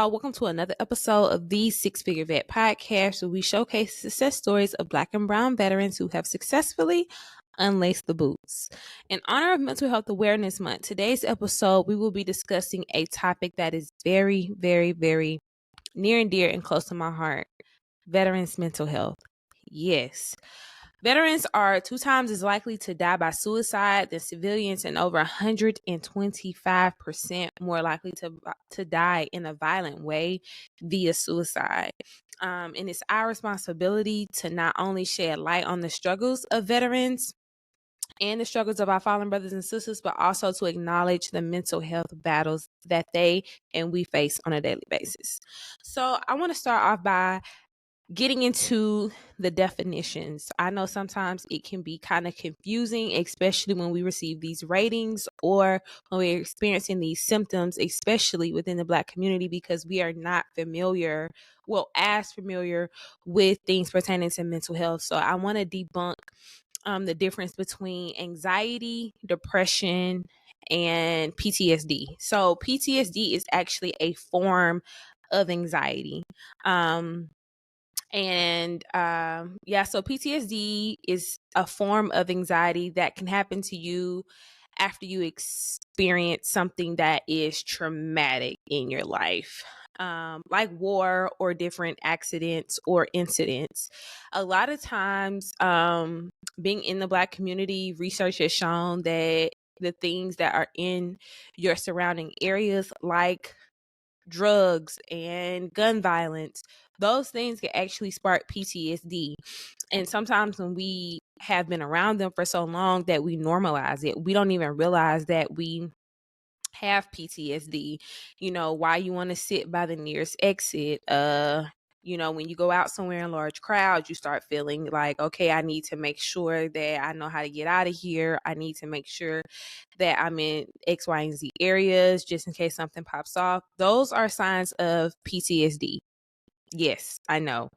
y'all. Welcome to another episode of the Six Figure Vet Podcast, where we showcase success stories of Black and Brown veterans who have successfully unlaced the boots. In honor of Mental Health Awareness Month, today's episode, we will be discussing a topic that is very, very, very near and dear and close to my heart: veterans' mental health. Yes. Veterans are 2 times as likely to die by suicide than civilians, and over 125% more likely to die in a violent way via suicide. And it's our responsibility to not only shed light on the struggles of veterans and the struggles of our fallen brothers and sisters, but also to acknowledge the mental health battles that they and we face on a daily basis. So I want to start off by getting into the definitions. I know sometimes it can be kind of confusing, especially when we receive these ratings or when we're experiencing these symptoms, especially within the Black community, because we are not as familiar with things pertaining to mental health. So I want to debunk the difference between anxiety, depression, and PTSD. So PTSD is actually a form of anxiety. So PTSD is a form of anxiety that can happen to you after you experience something that is traumatic in your life, like war or different accidents or incidents. A lot of times, being in the Black community, research has shown that the things that are in your surrounding areas, like drugs and gun violence, those things can actually spark PTSD. And sometimes when we have been around them for so long that we normalize it, we don't even realize that we have PTSD. Why you want to sit by the nearest exit. When you go out somewhere in large crowds, you start feeling like, okay, I need to make sure that I know how to get out of here. I need to make sure that I'm in X, Y, and Z areas just in case something pops off. Those are signs of PTSD. Yes, I know.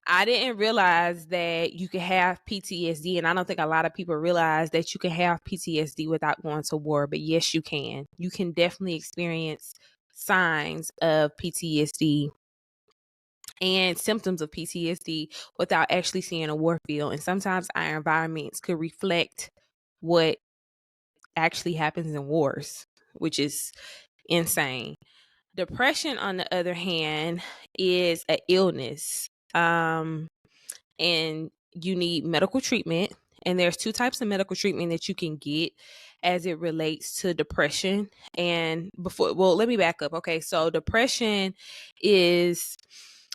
I didn't realize that you could have PTSD, and I don't think a lot of people realize that you can have PTSD without going to war, but yes, you can. You can definitely experience signs of PTSD and symptoms of PTSD without actually seeing a war field. And sometimes our environments could reflect what actually happens in wars, which is insane. Depression, on the other hand, is an illness. And you need medical treatment. And there's 2 types of medical treatment that you can get as it relates to depression. And let me back up. Okay, so depression is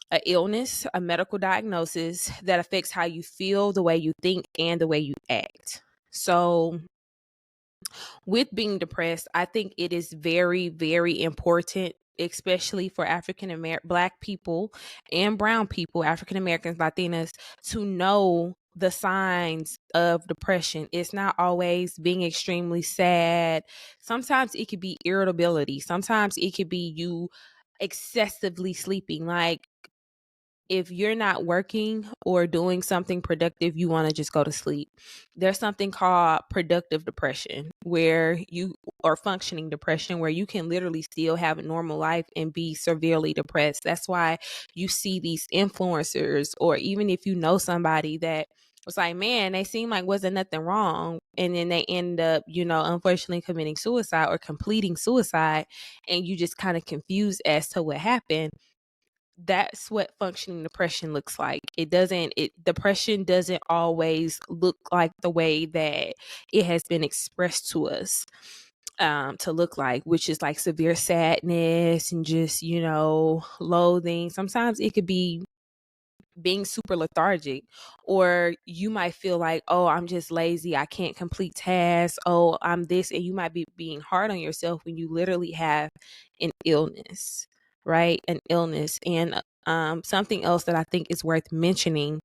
an illness, a medical diagnosis that affects how you feel, the way you think, and the way you act. So with being depressed, I think it is very, very important, especially for Black people and brown people, African Americans, Latinas, to know the signs of depression. It's not always being extremely sad. Sometimes it could be irritability. Sometimes it could be you excessively sleeping. Like, if you're not working or doing something productive, you want to just go to sleep. There's something called productive depression or functioning depression, where you can literally still have a normal life and be severely depressed. That's why you see these influencers, or even if you know somebody that was like, man, they seem like wasn't nothing wrong, and then they end up, unfortunately committing suicide or completing suicide, and you just kind of confused as to what happened. That's what functioning depression looks like. Depression doesn't always look like the way that it has been expressed to us to look like, which is like severe sadness and just, loathing. Sometimes it could be being super lethargic, or you might feel like, oh, I'm just lazy, I can't complete tasks, oh, I'm this, and you might be being hard on yourself when you literally have an illness, right? An illness. And something else that I think is worth mentioning: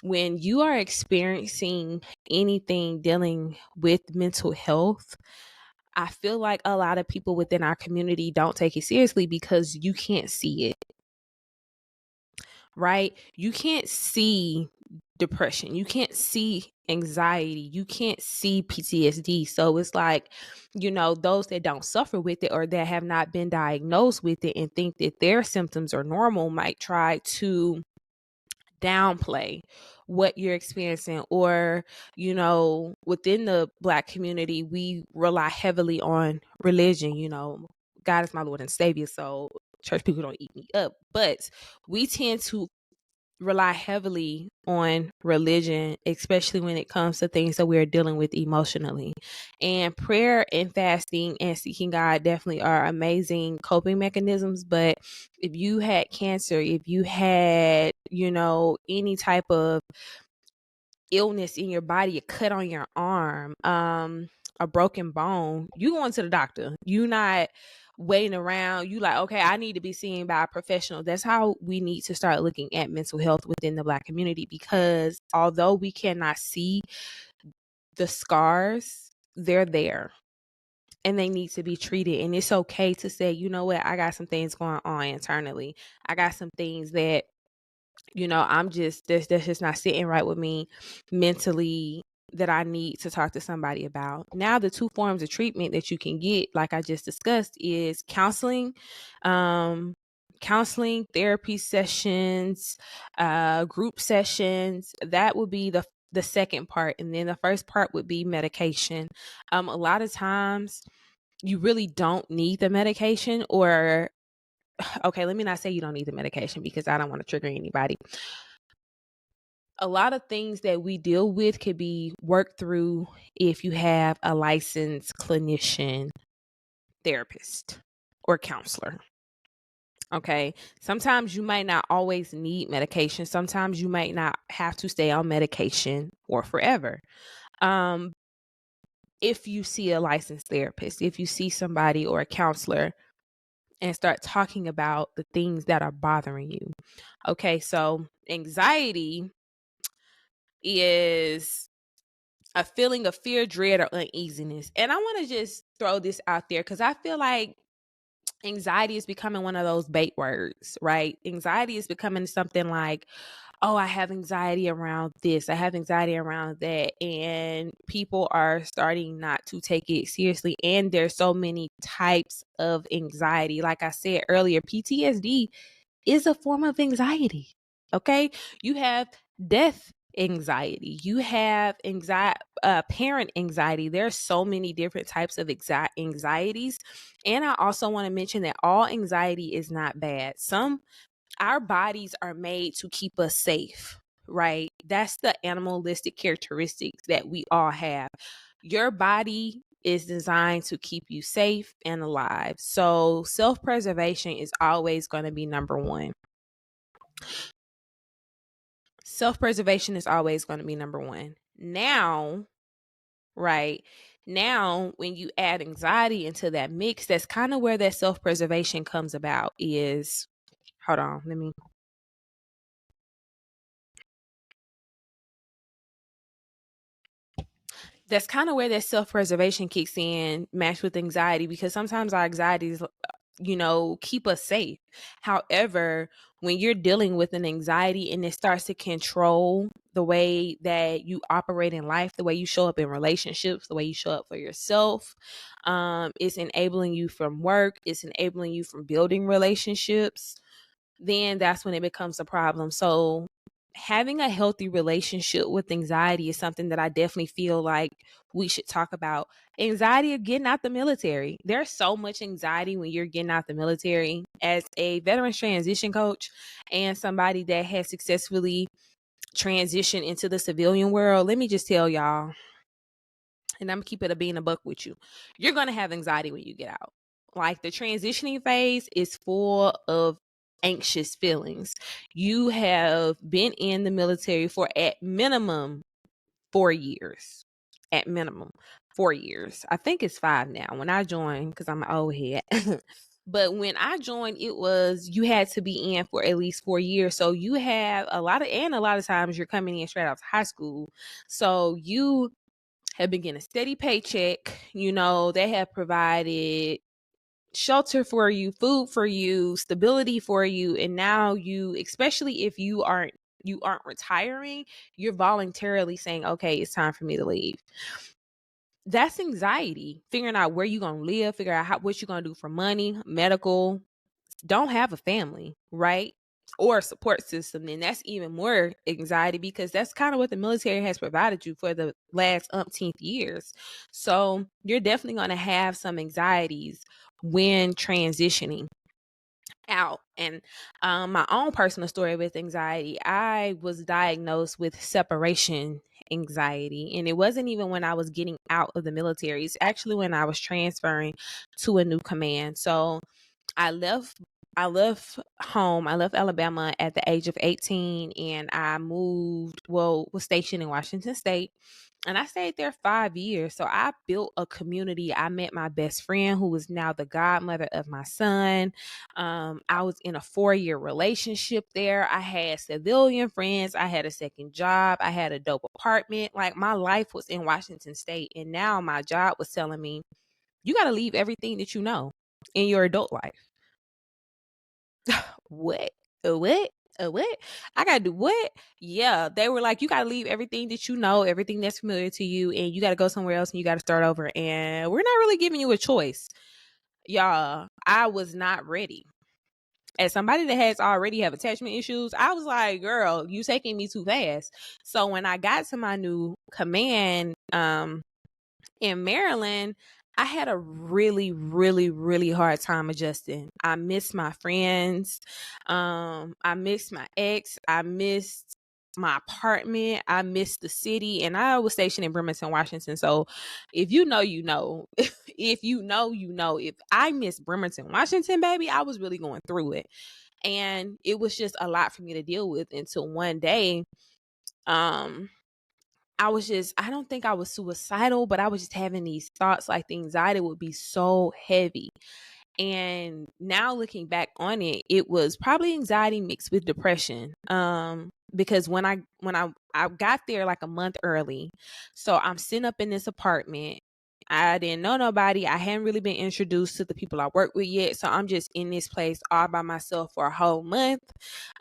when you are experiencing anything dealing with mental health, I feel like a lot of people within our community don't take it seriously because you can't see it. Right? You can't see depression. You can't see anxiety. You can't see PTSD. So it's like, those that don't suffer with it or that have not been diagnosed with it and think that their symptoms are normal might try to downplay what you're experiencing. Or, within the Black community, we rely heavily on religion. God is my Lord and Savior, so church people don't eat me up. But we tend to rely heavily on religion, especially when it comes to things that we're dealing with emotionally. And prayer and fasting and seeking God definitely are amazing coping mechanisms. But if you had cancer, if you had, any type of illness in your body, a cut on your arm, a broken bone, you going to the doctor. You not waiting around. You like, okay, I need to be seen by a professional. That's how we need to start looking at mental health within the Black community, because although we cannot see the scars, they're there and they need to be treated. And it's okay to say, you know what, I got some things going on internally. I got some things that I'm just, that's just not sitting right with me mentally, that I need to talk to somebody about. Now, the two forms of treatment that you can get, like I just discussed, is counseling, therapy sessions, group sessions. That would be the second part. And then the first part would be medication. A lot of times you really don't need the medication, or okay, let me not say you don't need the medication because I don't want to trigger anybody. A lot of things that we deal with could be worked through if you have a licensed clinician, therapist, or counselor. Okay. Sometimes you might not always need medication. Sometimes you might not have to stay on medication or forever. If you see a licensed therapist, if you see somebody or a counselor and start talking about the things that are bothering you. Okay, so anxiety is a feeling of fear, dread, or uneasiness. And I want to just throw this out there because I feel like anxiety is becoming one of those bait words, right? Anxiety is becoming something like, oh, I have anxiety around this, I have anxiety around that. And people are starting not to take it seriously. And there's so many types of anxiety. Like I said earlier, PTSD is a form of anxiety. Okay. You have death anxiety. You have anxiety, parent anxiety. There's so many different types of anxieties. And I also want to mention that all anxiety is not bad. Our bodies are made to keep us safe, right? That's the animalistic characteristics that we all have. Your body is designed to keep you safe and alive. So self-preservation is always going to be number one. Self-preservation is always going to be number one. Now, right? Now, when you add anxiety into that mix, that's kind of where that self-preservation comes about is, hold on, that's kind of where that self-preservation kicks in, matched with anxiety, because sometimes our anxieties, keep us safe. However, when you're dealing with an anxiety and it starts to control the way that you operate in life, the way you show up in relationships, the way you show up for yourself, it's enabling you from work, it's enabling you from building relationships, then that's when it becomes a problem. So having a healthy relationship with anxiety is something that I definitely feel like we should talk about. Anxiety of getting out the military. There's so much anxiety when you're getting out the military. As a veterans transition coach and somebody that has successfully transitioned into the civilian world, let me just tell y'all, and I'm gonna keep it a being a buck with you, you're gonna have anxiety when you get out. Like, the transitioning phase is full of anxious feelings. You have been in the military for at minimum 4 years. At minimum 4 years. I think it's 5 now. When I joined, because I'm an old head. But when I joined, it was you had to be in for at least 4 years. So you have a lot of times you're coming in straight out of high school. So you have been getting a steady paycheck. They have provided shelter for you, food for you, stability for you. And now you, especially if you aren't, you aren't retiring, you're voluntarily saying, okay, it's time for me to leave. That's anxiety. Figuring out where you're going to live, figure out what you're going to do for money, medical. Don't have a family, right? Or a support system. Then that's even more anxiety, because that's kind of what the military has provided you for the last umpteenth years. So you're definitely going to have some anxieties when transitioning out. And my own personal story with anxiety, I was diagnosed with separation anxiety, and it wasn't even when I was getting out of the military. It's actually when I was transferring to a new command. So I left home. I left Alabama at the age of 18, and I was stationed in Washington State, and I stayed there 5 years. So I built a community. I met my best friend, who is now the godmother of my son. I was in a 4-year relationship there. I had civilian friends. I had a second job. I had a dope apartment. Like, my life was in Washington State. And now my job was telling me, you got to leave everything that you know in your adult life. What? What? What? I gotta do what? Yeah, they were like, you gotta leave everything that you know, everything that's familiar to you, and you gotta go somewhere else and you gotta start over. And we're not really giving you a choice. Y'all, I was not ready. As somebody that has already have attachment issues, I was like, girl, you taking me too fast. So when I got to my new command, in Maryland, I had a really, really, really hard time adjusting. I missed my friends. I missed my ex. I missed my apartment. I missed the city. And I was stationed in Bremerton, Washington. So if you know, you know. If you know, you know. If I missed Bremerton, Washington, baby, I was really going through it. And it was just a lot for me to deal with until one day, um, I don't think I was suicidal, but I was just having these thoughts, like the anxiety would be so heavy. And now looking back on it, it was probably anxiety mixed with depression. Because when I got there like a month early, so I'm sitting up in this apartment. I didn't know nobody. I hadn't really been introduced to the people I work with yet. So I'm just in this place all by myself for a whole month.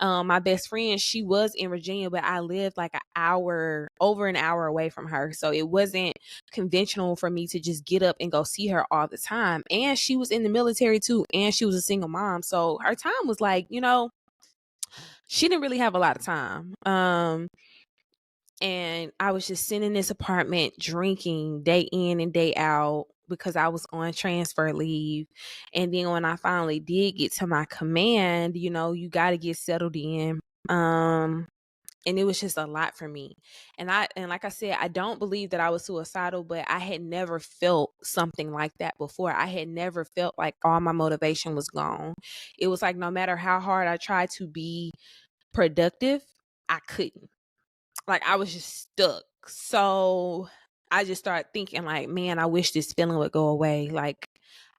My best friend, she was in Virginia, but I lived like over an hour away from her. So it wasn't conventional for me to just get up and go see her all the time. And she was in the military too, and she was a single mom. So her time was like, she didn't really have a lot of time. And I was just sitting in this apartment drinking day in and day out because I was on transfer leave. And then when I finally did get to my command, you got to get settled in. And it was just a lot for me. And like I said, I don't believe that I was suicidal, but I had never felt something like that before. I had never felt like all my motivation was gone. It was like no matter how hard I tried to be productive, I couldn't. Like, I was just stuck. So I just started thinking like, man, I wish this feeling would go away. Like,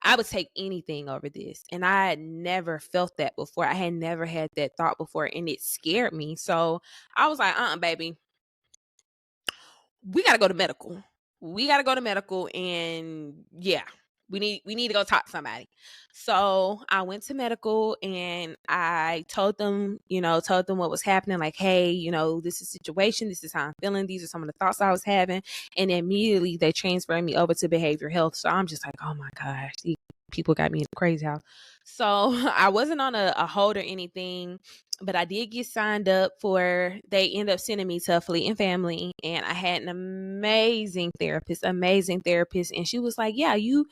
I would take anything over this. And I had never felt that before. I had never had that thought before, and it scared me. So I was like, baby, we got to go to medical. We got to go to medical, and yeah, we need to go talk to somebody. So I went to medical, and I told them what was happening. Like, hey, this is the situation. This is how I'm feeling. These are some of the thoughts I was having. And immediately they transferred me over to behavioral health. So I'm just like, oh my gosh, these people got me in a crazy house. So I wasn't on a hold or anything, but I did get signed up they ended up sending me to a Fleet and Family, and I had an amazing therapist. And she was like, yeah, you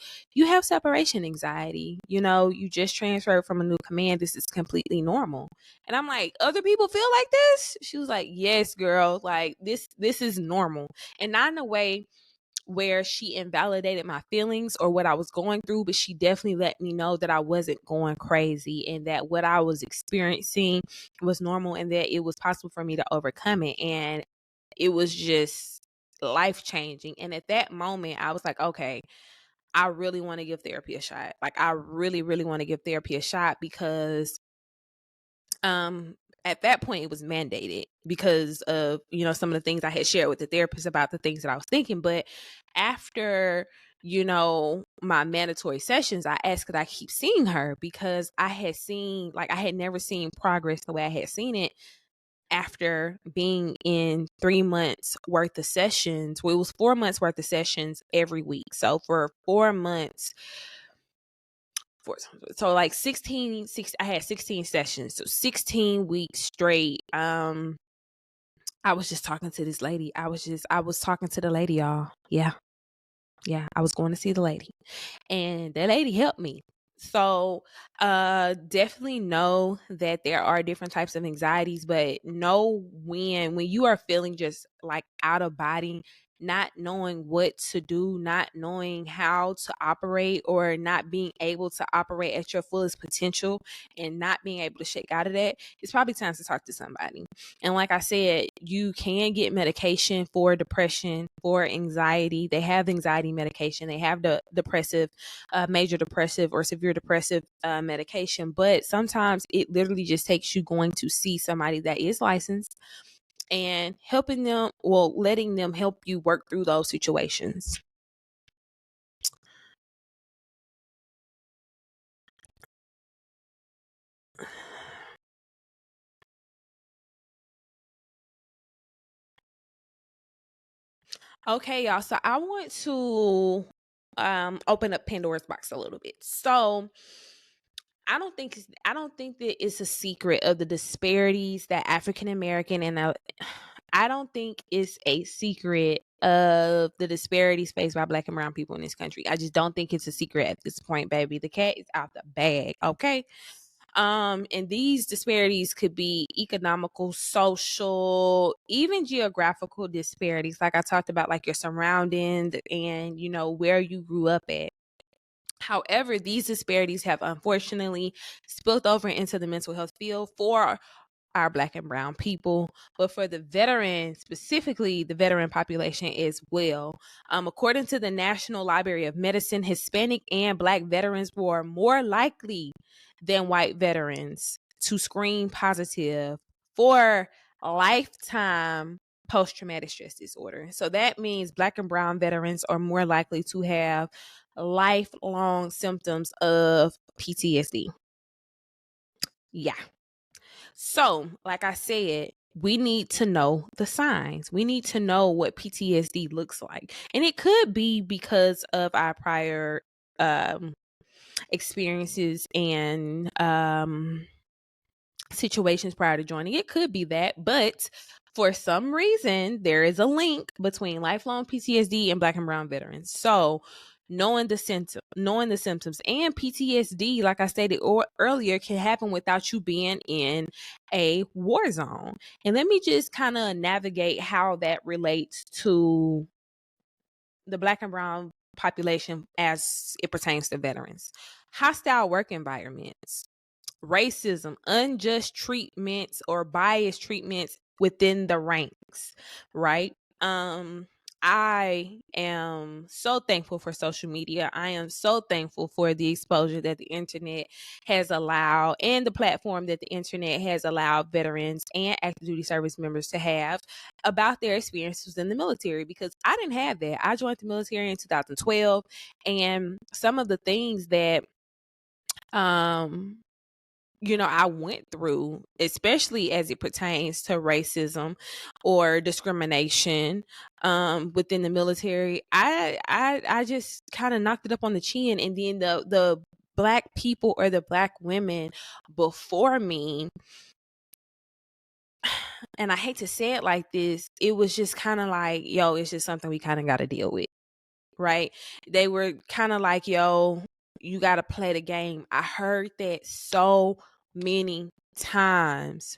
have separation anxiety. You just transferred from a new command. This is completely normal. And I'm like, other people feel like this? She was like, yes, girl. Like, this is normal. And not in a way where she invalidated my feelings or what I was going through, but she definitely let me know that I wasn't going crazy and that what I was experiencing was normal and that it was possible for me to overcome it. And it was just life changing. And at that moment, I was like, okay, I really want to give therapy a shot. Like, I really, really want to give therapy a shot because at that point it was mandated because of some of the things I had shared with the therapist about the things that I was thinking. But after my mandatory sessions, I asked could I keep seeing her because I had never seen progress the way I had seen it after being in 3 months worth of sessions. Well, it was 4 months worth of sessions every week. So for 4 months, so like 16, I had 16 sessions. So 16 weeks straight. I was just talking to this lady. I was talking to the lady, y'all. Yeah. Yeah. I was going to see the lady. And that lady helped me. So definitely know that there are different types of anxieties, but know when you are feeling just like out of body, not knowing what to do, not knowing how to operate, or not being able to operate at your fullest potential and not being able to shake out of that, it's probably time to talk to somebody. And like I said, you can get medication for depression, for anxiety. They have anxiety medication. They have the depressive, major depressive or severe depressive medication. But sometimes it literally just takes you going to see somebody that is licensed and helping them, well, letting them help you work through those situations. Okay, y'all. So I want to open up Pandora's box a little bit. So I don't think that it's a secret of the disparities that African American and I don't think it's a secret of the disparities faced by Black and brown people in this country. I just don't think it's a secret at this point, baby. The cat is out the bag, okay? And these disparities could be economical, social, even geographical disparities, like I talked about, like your surroundings and where you grew up at. However, these disparities have unfortunately spilled over into the mental health field for our Black and brown people, but for the veterans, specifically the veteran population as well. According to the National Library of Medicine, Hispanic and Black veterans were more likely than white veterans to screen positive for lifetime post-traumatic stress disorder. So that means Black and brown veterans are more likely to have lifelong symptoms of PTSD. Yeah. So, like I said, we need to know the signs. We need to know what PTSD looks like. And it could be because of our prior um, experiences and situations prior to joining. It could be that, but for some reason, there is a link between lifelong PTSD and Black and brown veterans. So, knowing the symptoms and PTSD, like I stated earlier, can happen without you being in a war zone. And let me just kind of navigate how that relates to the Black and brown population as it pertains to veterans. Hostile work environments, racism, unjust treatments, or biased treatments within the ranks, right? I am so thankful for social media. I am so thankful for the exposure that the internet has allowed and the platform that the internet has allowed veterans and active duty service members to have about their experiences in the military, because I didn't have that. I joined the military in 2012, and some of the things that um I went through, especially as it pertains to racism or discrimination within the military, I just kind of knocked it up on the chin. And then the Black people or the Black women before me, and I hate to say it like this, it was just kind of like, yo, it's just something we kind of got to deal with, right? They were kind of like, yo, you got to play the game. I heard that so many times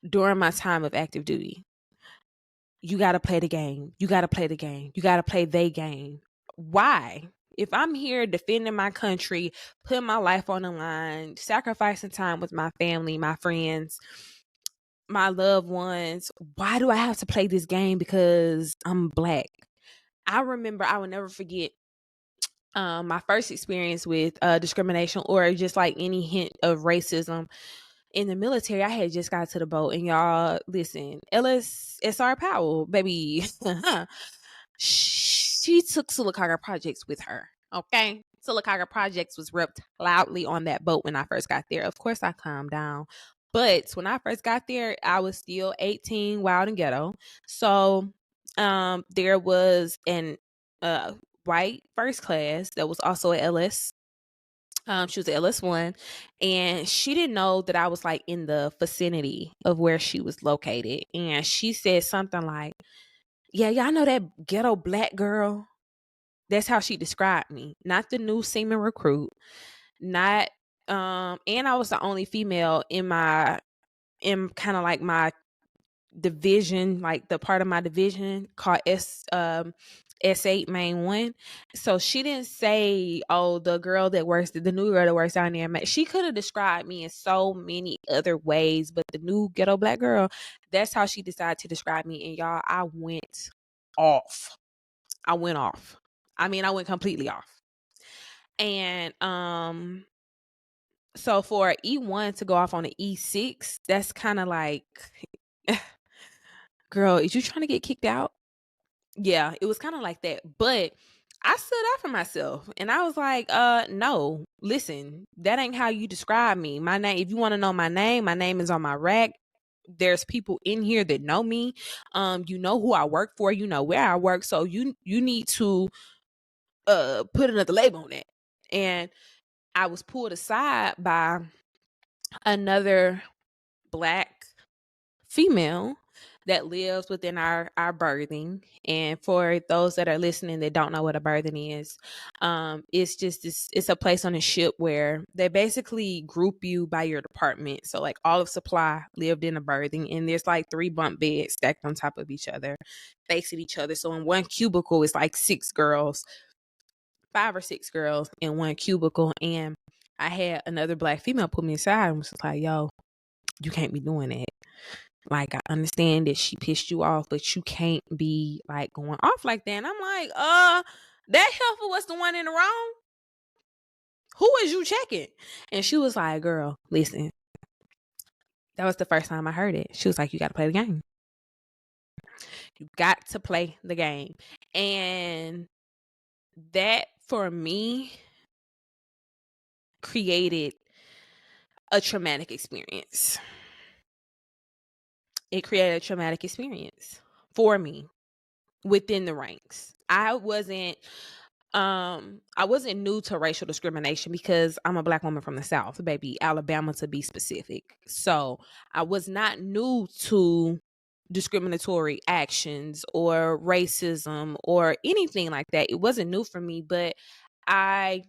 during my time of active duty. You got to play the game. You got to play the game. You got to play they game. Why? If I'm here defending my country, putting my life on the line, sacrificing time with my family, my friends, my loved ones, why do I have to play this game because I'm Black? I remember, I will never forget my first experience with discrimination or just like any hint of racism in the military. I had just got to the boat, and y'all, listen, LSSR Powell, baby, she took Sylacauga Projects with her. Okay, Sylacauga Projects was ripped loudly on that boat when I first got there. Of course, I calmed down. But when I first got there, I was still 18, wild and ghetto. So there was an white first class that was also a LS. She was a LS1, and she didn't know that I was like in the vicinity of where she was located. And she said something like, "Yeah, y'all know that ghetto black girl." That's how she described me. Not the new seaman recruit, not and I was the only female in kind of like my division, like the part of my division called S8 main one. So she didn't say, "Oh, the girl that works, the new girl that works down there." She could have described me in so many other ways, but the new ghetto black girl, that's how she decided to describe me. And y'all, I went off. I went off. I mean, I went completely off. And so for E1 to go off on an E6, that's kind of like, girl, is you trying to get kicked out? Yeah, it was kind of like that. But I stood up for myself and I was like, no, listen, that ain't how you describe me. My name, if you want to know my name is on my rack. There's people in here that know me. You know who I work for, you know where I work. So you need to put another label on that. And I was pulled aside by another black female that lives within our birthing. And for those that are listening that don't know what a birthing is, it's just this, it's a place on a ship where they basically group you by your department. So like all of supply lived in a birthing, and there's like 3 bunk beds stacked on top of each other, facing each other. So in one cubicle it's like 6 girls, 5 or 6 girls in one cubicle. And I had another black female put me aside and was like, "Yo, you can't be doing that. Like, I understand that she pissed you off, but you can't be like going off like that." And I'm like, that heifer was the one in the wrong. Who is you checking?" And she was like, "Girl, listen, that was the first time I heard it." She was like, "You got to play the game. You got to play the game." And that for me created a traumatic experience. It created a traumatic experience for me within the ranks. I wasn't new to racial discrimination because I'm a black woman from the South, baby, Alabama to be specific. So I was not new to discriminatory actions or racism or anything like that. It wasn't new for me, but I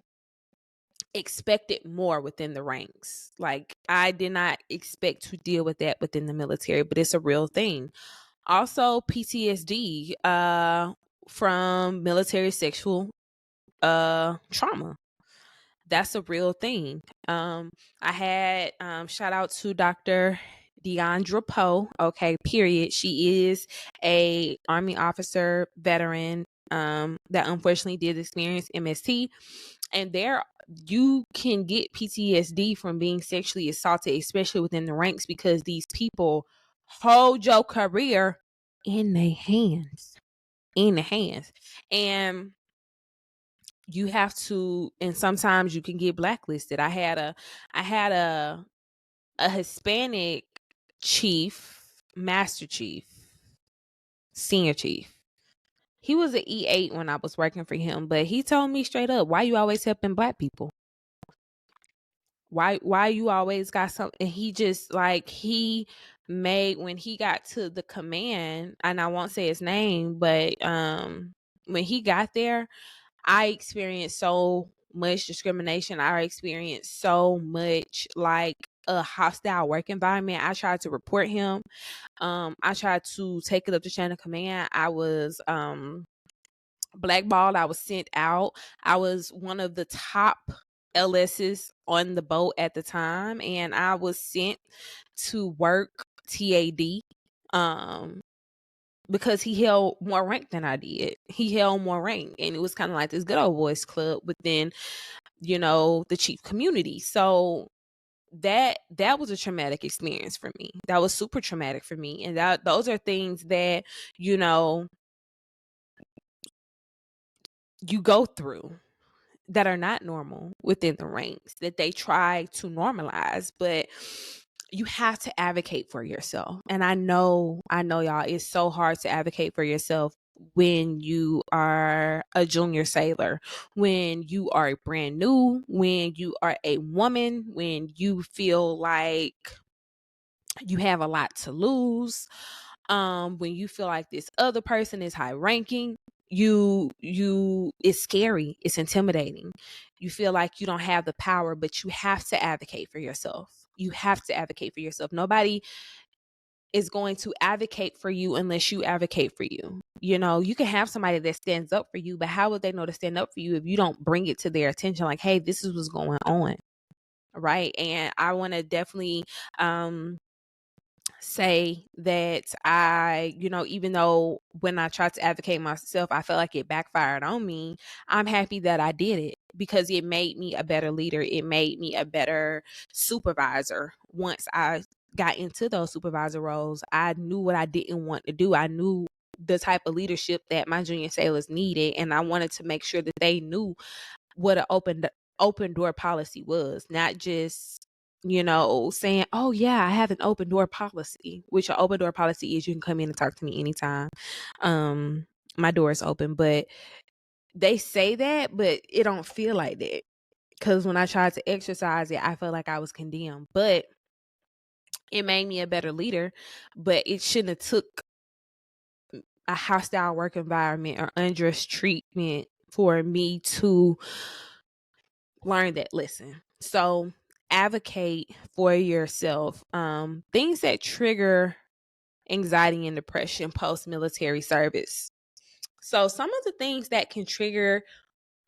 expected more within the ranks. Like, I did not expect to deal with that within the military, but it's a real thing. Also, PTSD from military sexual trauma. That's a real thing. I had shout out to Dr. Deandra Poe. Okay, period. She is a Army officer veteran that unfortunately did experience MST, and there you can get PTSD from being sexually assaulted, especially within the ranks, because these people hold your career in their hands, in the hands, and you have to, and sometimes you can get blacklisted. I had a Hispanic chief, master chief, senior chief. He was an E8 when I was working for him, but he told me straight up, "Why you always helping black people? Why you always got something?" And he just like, he made, when he got to the command, and I won't say his name, but when he got there, I experienced so much discrimination. I experienced so much like a hostile work environment. I tried to report him. I tried to take it up the chain of command. I was blackballed. I was sent out. I was one of the top LSs on the boat at the time, and I was sent to work TAD. Because he held more rank than I did. He held more rank, and it was kind of like this good old boys club within, the chief community. So that was a traumatic experience for me. That was super traumatic for me, and those are things that you know you go through that are not normal within the ranks, that they try to normalize. But you have to advocate for yourself. And I know y'all, it's so hard to advocate for yourself when you are a junior sailor, when you are brand new, when you are a woman, when you feel like you have a lot to lose, when you feel like this other person is high ranking. It's scary, it's intimidating. You feel like you don't have the power, but you have to advocate for yourself. You have to advocate for yourself. Nobody is going to advocate for you unless you advocate for you. You know, you can have somebody that stands up for you, but how would they know to stand up for you if you don't bring it to their attention? Like, hey, this is what's going on. Right. And I want to definitely say that even though when I tried to advocate myself, I felt like it backfired on me, I'm happy that I did it because it made me a better leader. It made me a better supervisor. Once I got into those supervisor roles, I knew what I didn't want to do. I knew the type of leadership that my junior sailors needed, and I wanted to make sure that they knew what an open door policy was, not just saying, oh yeah, I have an open door policy, which an open door policy is you can come in and talk to me anytime. My door is open, but they say that, but it don't feel like that. Because when I tried to exercise it, I felt like I was condemned, but it made me a better leader. But it shouldn't have took a hostile work environment or unjust treatment for me to learn that lesson. So advocate for yourself. Things that trigger anxiety and depression post-military service. So some of the things that can trigger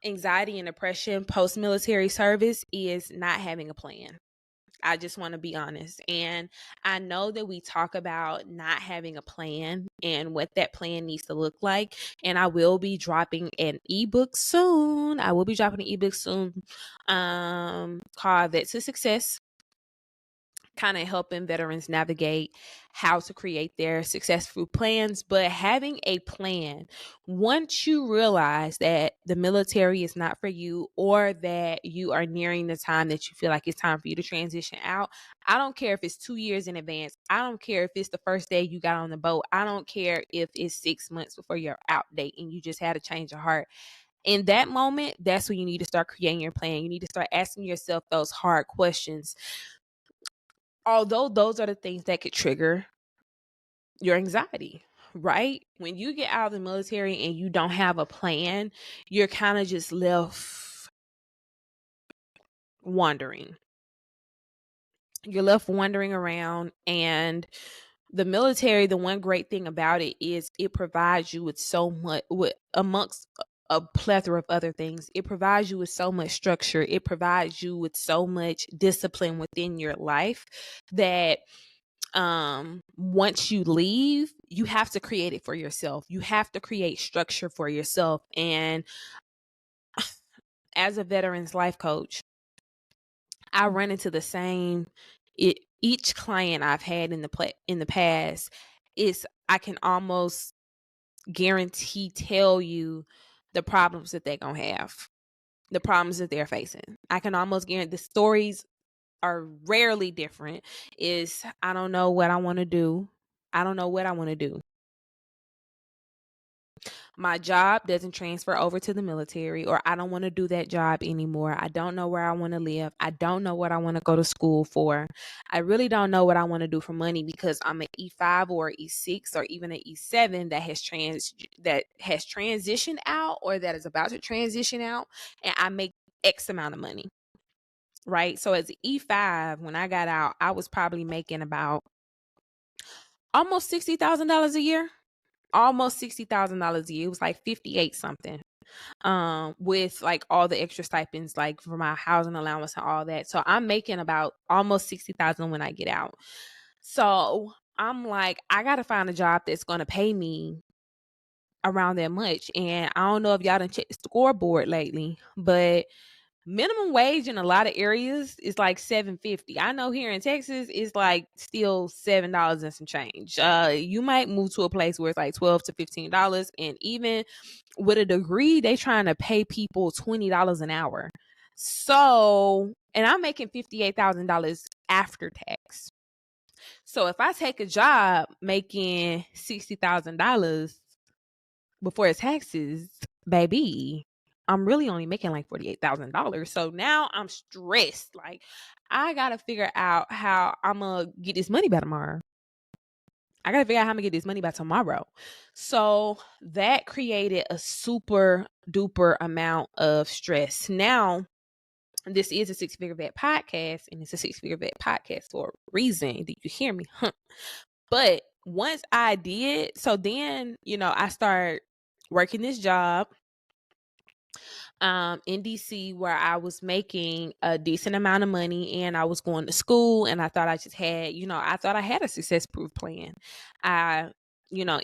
anxiety and depression post-military service is not having a plan. I just want to be honest. And I know that we talk about not having a plan and what that plan needs to look like. And I will be dropping an ebook soon. Called Vet to Success, kind of helping veterans navigate how to create their successful plans. But having a plan, once you realize that the military is not for you, or that you are nearing the time that you feel like it's time for you to transition out, I don't care if it's 2 years in advance. I don't care if it's the first day you got on the boat. I don't care if it's 6 months before your out date and you just had a change of heart. In that moment, that's when you need to start creating your plan. You need to start asking yourself those hard questions. Although those are the things that could trigger your anxiety, right? When you get out of the military and you don't have a plan, you're kind of just left wandering. You're left wandering around. And the military, the one great thing about it is it provides you with so much, amongst a plethora of other things. It provides you with so much structure. It provides you with so much discipline within your life that once you leave, you have to create it for yourself. You have to create structure for yourself. And as a veterans life coach, I run into the same each client I've had in the past is, I can almost guarantee tell you the problems that they're going to have, the problems that they're facing. I can almost guarantee the stories are rarely different. Is, I don't know what I want to do. I don't know what I want to do. My job doesn't transfer over to the military, or I don't want to do that job anymore. I don't know where I want to live. I don't know what I want to go to school for. I really don't know what I want to do for money, because I'm an E5 or E6 or even an E7 that has transitioned out, or that is about to transition out, and I make X amount of money. Right? So as an E5, when I got out, I was probably making about almost $60,000 a year. Almost $60,000 a year. It was like 58 something. With like all the extra stipends, like for my housing allowance and all that. So I'm making about almost 60,000 when I get out. So I'm like, I gotta find a job that's gonna pay me around that much. And I don't know if y'all done checked the scoreboard lately, but minimum wage in a lot of areas is like $7.50. I know here in Texas it's like still $7 and some change. You might move to a place where it's like $12 to $15, and even with a degree, they trying to pay people $20 an hour. So, and I'm making $58,000 after tax. So if I take a job making $60,000 before it's taxes, baby, I'm really only making like $48,000. So now I'm stressed. Like, I gotta figure out how I'm gonna get this money by tomorrow. I gotta figure out how I'm gonna get this money by tomorrow. So that created a super duper amount of stress. Now, this is a Six Figure Vet podcast, and it's a Six Figure Vet podcast for a reason. Did you hear me? Huh. But once I did, so then, I started working this job in DC, where I was making a decent amount of money, and I was going to school, and I thought I just had, I thought I had a success proof plan. I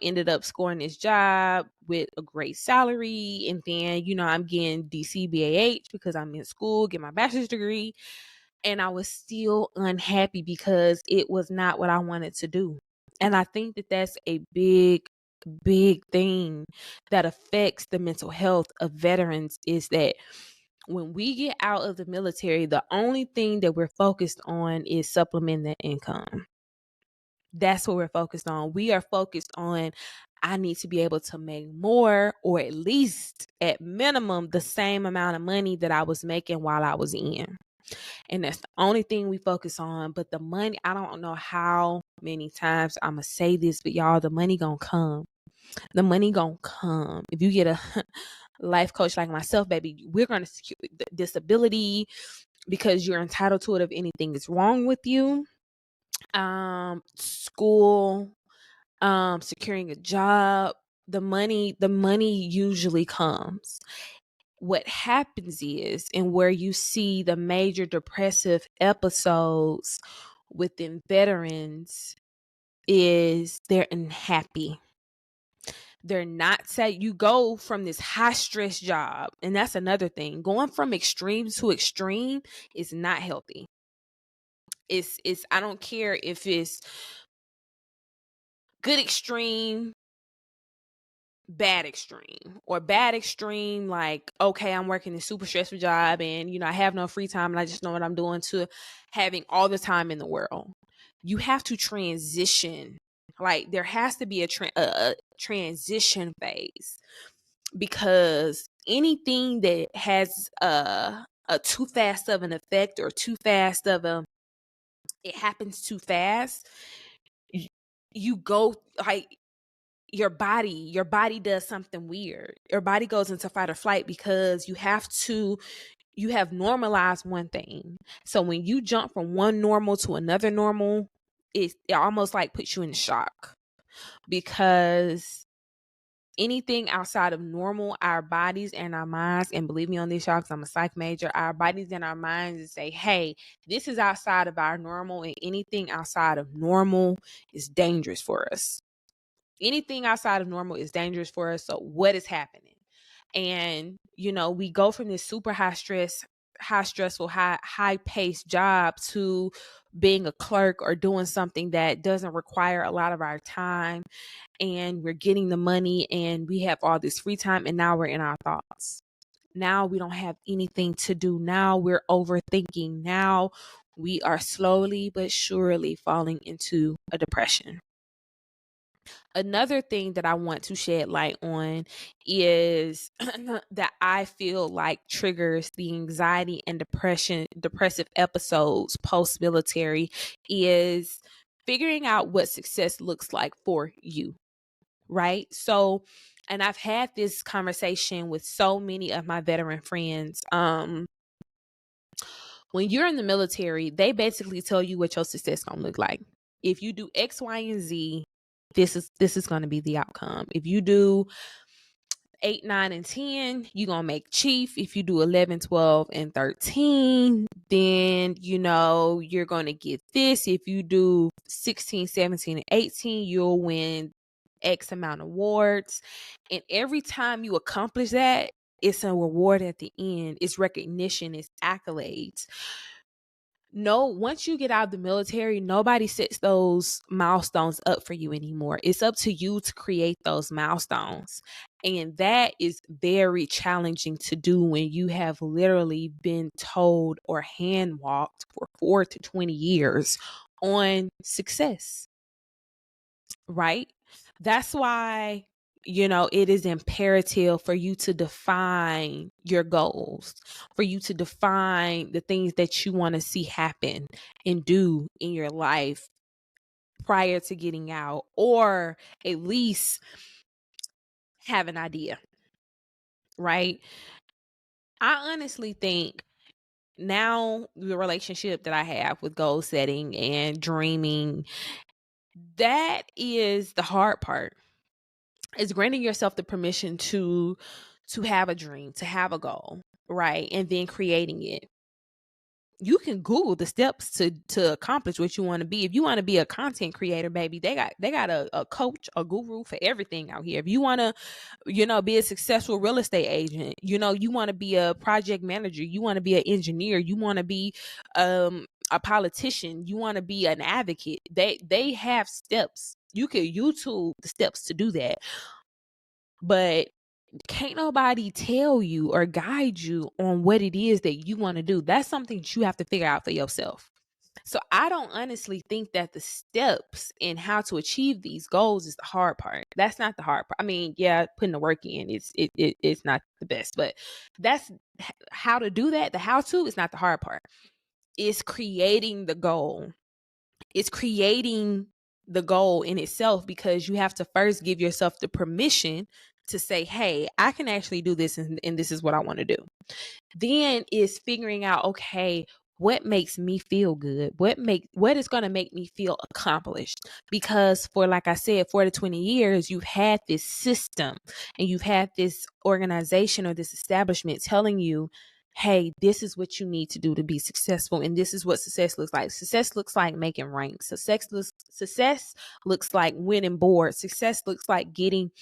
ended up scoring this job with a great salary, and then, I'm getting DCBAH because I'm in school, get my bachelor's degree, and I was still unhappy because it was not what I wanted to do. And I think that that's a big thing that affects the mental health of veterans, is that when we get out of the military, the only thing that we're focused on is supplementing the income. That's what we're focused on. We are focused on, I need to be able to make more, or at least at minimum the same amount of money that I was making while I was in. And that's the only thing we focus on. But the money, I don't know how many times I'm going to say this, but y'all, the money gonna come. The money gonna come. If you get a life coach like myself, baby, we're going to secure the disability because you're entitled to it if anything is wrong with you. School, securing a job, the money usually comes. What happens is, and where you see the major depressive episodes within veterans, is they're unhappy. They're not sad. You go from this high stress job, and that's another thing. Going from extreme to extreme is not healthy. It's I don't care if it's good extreme, bad extreme, or bad extreme, like, okay, I'm working a super stressful job and I have no free time and I just know what I'm doing, to having all the time in the world. You have to transition. Like, there has to be a transition phase, because anything that has a too fast of an effect, or too fast of it happens too fast, you go, like, your body does something weird. Your body goes into fight or flight because you have normalized one thing. So when you jump from one normal to another normal, it almost like puts you in shock, because anything outside of normal, our bodies and our minds, and believe me on this, y'all, because I'm a psych major, our bodies and our minds say, hey, this is outside of our normal, and anything outside of normal is dangerous for us. Anything outside of normal is dangerous for us. So what is happening? And, we go from this super high stressful, high paced job to being a clerk or doing something that doesn't require a lot of our time, and we're getting the money and we have all this free time, and now we're in our thoughts. Now we don't have anything to do. Now we're overthinking. Now we are slowly but surely falling into a depression. Another thing that I want to shed light on is that I feel like triggers the anxiety and depressive episodes post-military, is figuring out what success looks like for you, right? So, and I've had this conversation with so many of my veteran friends. When you're in the military, they basically tell you what your success gonna look like. If you do X, Y, and Z, this is going to be the outcome. If you do 8, 9, and 10, you're going to make chief. If you do 11, 12, and 13, then, you're going to get this. If you do 16, 17, and 18, you'll win X amount of awards. And every time you accomplish that, it's a reward at the end. It's recognition. It's accolades. No, once you get out of the military, nobody sets those milestones up for you anymore. It's up to you to create those milestones. And that is very challenging to do when you have literally been told or hand walked for 4 to 20 years on success, right? That's why, it is imperative for you to define your goals, for you to define the things that you want to see happen and do in your life prior to getting out, or at least have an idea, right? I honestly think now the relationship that I have with goal setting and dreaming, that is the hard part. Is granting yourself the permission to have a dream, to have a goal, right? And then creating it. You can Google the steps to accomplish what you want to be. If you want to be a content creator, baby, they got a coach, a guru for everything out here. If you want to, be a successful real estate agent, you want to be a project manager, you want to be an engineer, you want to be a politician, you want to be an advocate. They have steps. You can YouTube the steps to do that. But can't nobody tell you or guide you on what it is that you want to do. That's something that you have to figure out for yourself. So I don't honestly think that the steps in how to achieve these goals is the hard part. That's not the hard part. I mean, yeah, putting the work in, it's not the best, but that's how to do that. The how to is not the hard part. It's creating the goal. It's creating the goal in itself, because you have to first give yourself the permission to say, hey, I can actually do this, and this is what I want to do. Then is figuring out, okay, what makes me feel good? What is going to make me feel accomplished? Because for, like I said, for the 20 years, you've had this system and you've had this organization or this establishment telling you, hey, this is what you need to do to be successful. And this is what success looks like. Success looks like making ranks. Success looks like winning boards. Success looks like getting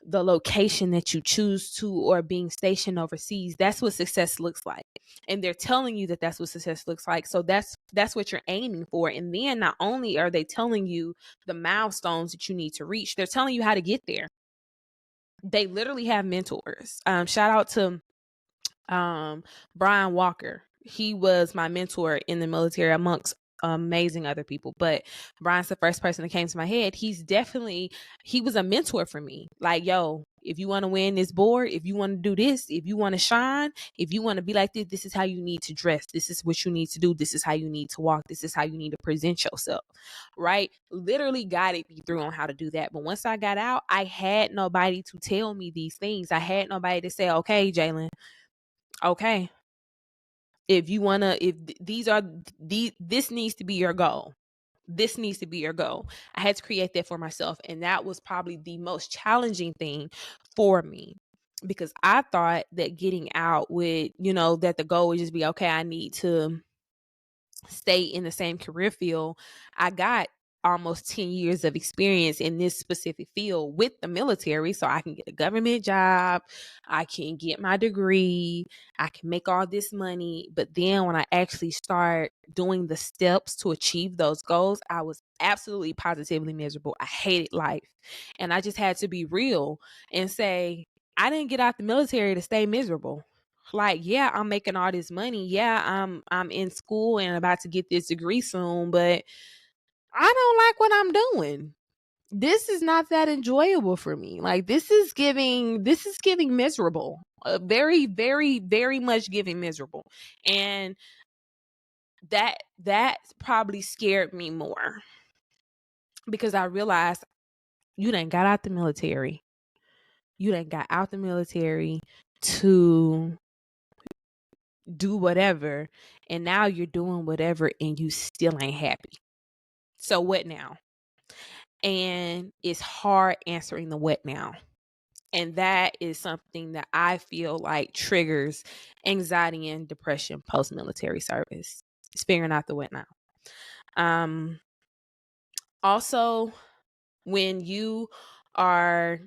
the location that you choose to, or being stationed overseas. That's what success looks like. And they're telling you that that's what success looks like. So that's what you're aiming for. And then not only are they telling you the milestones that you need to reach, they're telling you how to get there. They literally have mentors. Shout out to Brian Walker. He was my mentor in the military amongst amazing other people, but Brian's the first person that came to my head. He was a mentor for me. Like, yo, if you want to win this board, if you want to do this, if you want to shine, if you want to be like this, this is how you need to dress. This is what you need to do. This is how you need to walk. This is how you need to present yourself, right? Literally guided me through on how to do that. But once I got out, I had nobody to tell me these things. I had nobody to say, okay, Jalen, okay, if you want to, if this needs to be your goal. This needs to be your goal. I had to create that for myself. And that was probably the most challenging thing for me, because I thought that getting out would, that the goal would just be, okay, I need to stay in the same career field. I got almost 10 years of experience in this specific field with the military, so I can get a government job, I can get my degree, I can make all this money. But then when I actually start doing the steps to achieve those goals, I was absolutely positively miserable. I hated life. And I just had to be real and say, I didn't get out the military to stay miserable. Like, yeah, I'm making all this money. Yeah, I'm in school and about to get this degree soon, but I don't like what I'm doing. This is not that enjoyable for me. Like, this is giving miserable. Very, very, very much giving miserable. And that probably scared me more, because I realized you done got out the military. You done got out the military to do whatever, and now you're doing whatever and you still ain't happy. So what now? And it's hard answering the what now. And that is something that I feel like triggers anxiety and depression post-military service. It's figuring out the what now. Also, when you are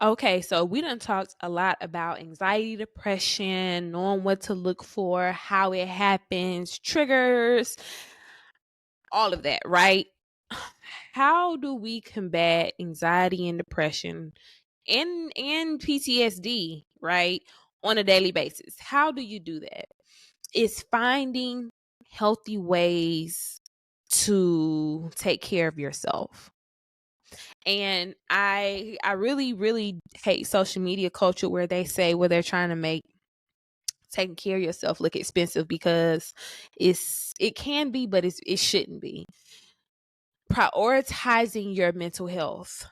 okay, so we done talked a lot about anxiety, depression, knowing what to look for, how it happens, triggers, all of that, right? how do we combat anxiety and depression and PTSD, right, on a daily basis? How do you do that? It's finding healthy ways to take care of yourself. And I really, really hate social media culture where they say, where they're trying to make taking care of yourself look expensive, because it can be, but it shouldn't be. Prioritizing your mental health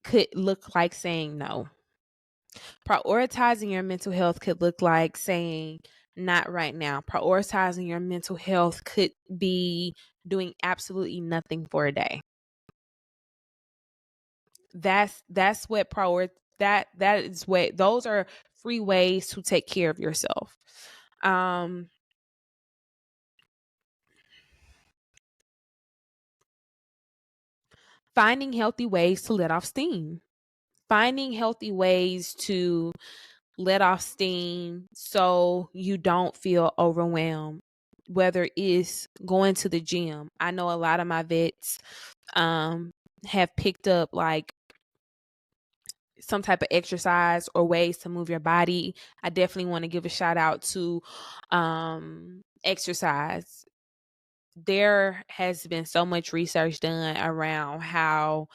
could look like saying no. Prioritizing your mental health could look like saying not right now. Prioritizing your mental health could be doing absolutely nothing for a day. That's what that is what those are free ways to take care of yourself. Finding healthy ways to let off steam. Finding healthy ways to let off steam so you don't feel overwhelmed, whether it's going to the gym. I know a lot of my vets have picked up like some type of exercise or ways to move your body. I definitely want to give a shout out to exercise. There has been so much research done around how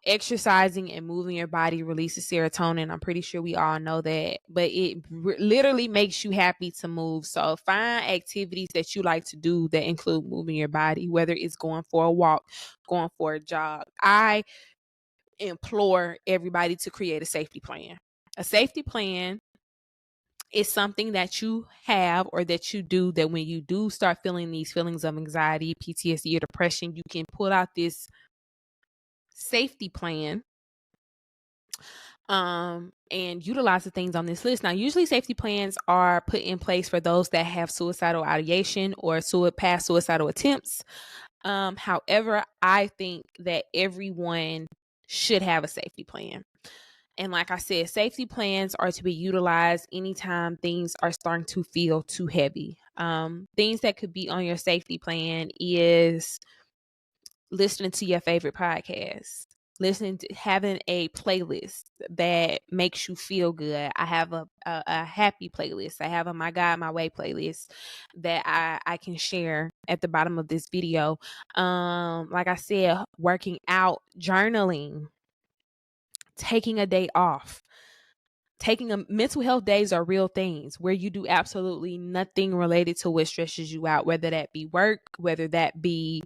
exercising and moving your body releases serotonin. I'm pretty sure we all know that, but it literally makes you happy to move. So find activities that you like to do that include moving your body, whether it's going for a walk, going for a jog. I implore everybody to create a safety plan. A safety plan is something that you have or that you do that when you do start feeling these feelings of anxiety, PTSD, or depression, you can pull out this safety plan and utilize the things on this list. Now, usually safety plans are put in place for those that have suicidal ideation or past suicidal attempts. However, I think that everyone should have a safety plan. And like I said, safety plans are to be utilized anytime things are starting to feel too heavy. Things that could be on your safety plan is listening to your favorite podcast, having a playlist that makes you feel good. I have a happy playlist. I have a My God, My Way playlist that I can share at the bottom of this video. Like I said, working out, journaling, taking a day off. Mental health days are real things where you do absolutely nothing related to what stresses you out, whether that be work, whether that be,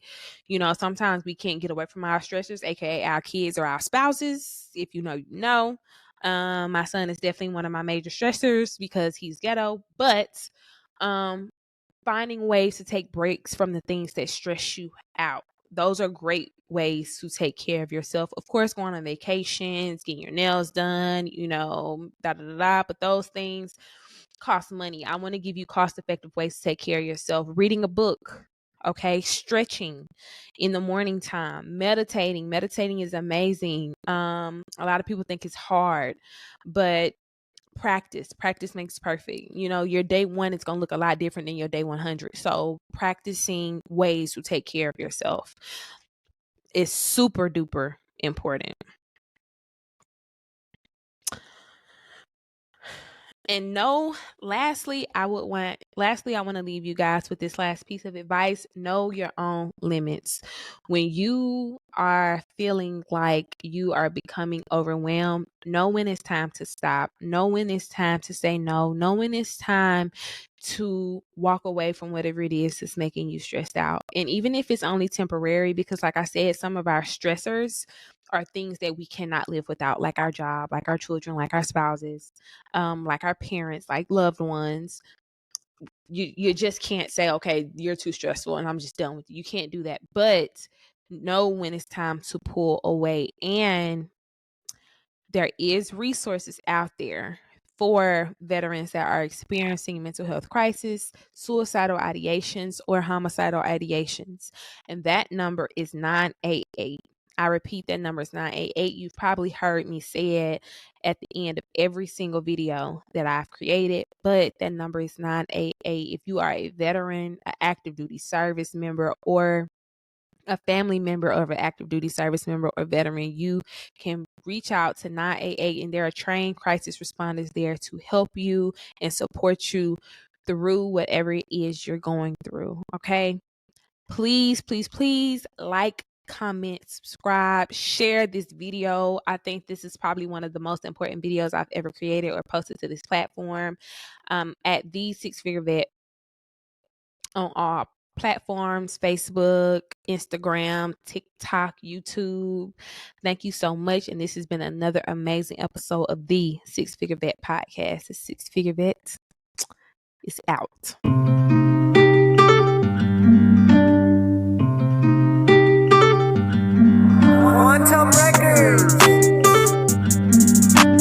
sometimes we can't get away from our stressors, aka our kids or our spouses. If you know, you know. My son is definitely one of my major stressors because he's ghetto, but finding ways to take breaks from the things that stress you out. Those are great ways to take care of yourself. Of course, going on vacations, getting your nails done, da da da da. But those things cost money. I want to give you cost-effective ways to take care of yourself. Reading a book, okay? Stretching in the morning time, meditating. Meditating is amazing. A lot of people think it's hard, but practice makes perfect. Your day one is going to look a lot different than your day 100. So practicing ways to take care of yourself is super duper important. And lastly, I want to leave you guys with this last piece of advice. Know your own limits. When you are feeling like you are becoming overwhelmed, know when it's time to stop. Know when it's time to say no. Know when it's time to walk away from whatever it is that's making you stressed out. And even if it's only temporary, because like I said, some of our stressors are things that we cannot live without, like our job, like our children, like our spouses, like our parents, like loved ones. You just can't say, okay, you're too stressful and I'm just done with you. You can't do that. But know when it's time to pull away. And there is resources out there for veterans that are experiencing mental health crisis, suicidal ideations, or homicidal ideations. And that number is 988. I repeat, that number is 988. You've probably heard me say it at the end of every single video that I've created, but that number is 988. If you are a veteran, an active duty service member, or a family member of an active duty service member or veteran, you can reach out to 988, and there are trained crisis responders there to help you and support you through whatever it is you're going through. Okay. Please, please, please like, comment, subscribe, share this video. I think this is probably one of the most important videos I've ever created or posted to this platform. At the Six Figure Vet on all platforms: Facebook, Instagram, TikTok, YouTube. Thank you so much. And this has been another amazing episode of the Six Figure Vet podcast. The Six Figure Vet is out. Quantum